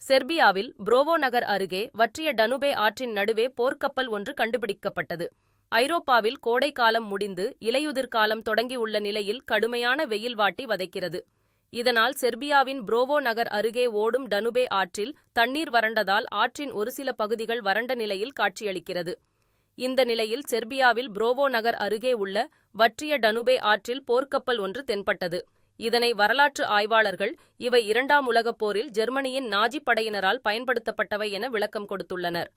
செர்பியாவில் புரோவோ நகர் அருகே வற்றிய டனுபே ஆற்றின் நடுவே போர்க்கப்பல் ஒன்று கண்டுபிடிக்கப்பட்டது. ஐரோப்பாவில் கோடைக்காலம் முடிந்து இலையுதிர் காலம் தொடங்கியுள்ள நிலையில் கடுமையான வெயில் வாட்டி வதைக்கிறது. இதனால் செர்பியாவின் புரோவோ நகர் அருகே ஓடும் டனுபே ஆற்றில் தண்ணீர் வறண்டதால் ஆற்றின் ஒரு சில பகுதிகள் வறண்ட நிலையில் காட்சியளிக்கிறது. இந்த நிலையில் செர்பியாவில் புரோவோ நகர் அருகே உள்ள வற்றிய டனுபே ஆற்றில் போர்க்கப்பல் ஒன்று தென்பட்டது. இதனை வரலாற்று ஆய்வாளர்கள் இவை 2ஆம் உலகப் போரில் ஜெர்மனியின் நாஜி படையினரால் பயன்படுத்தப்பட்டவை என விளக்கம் கொடுத்துள்ளனர்.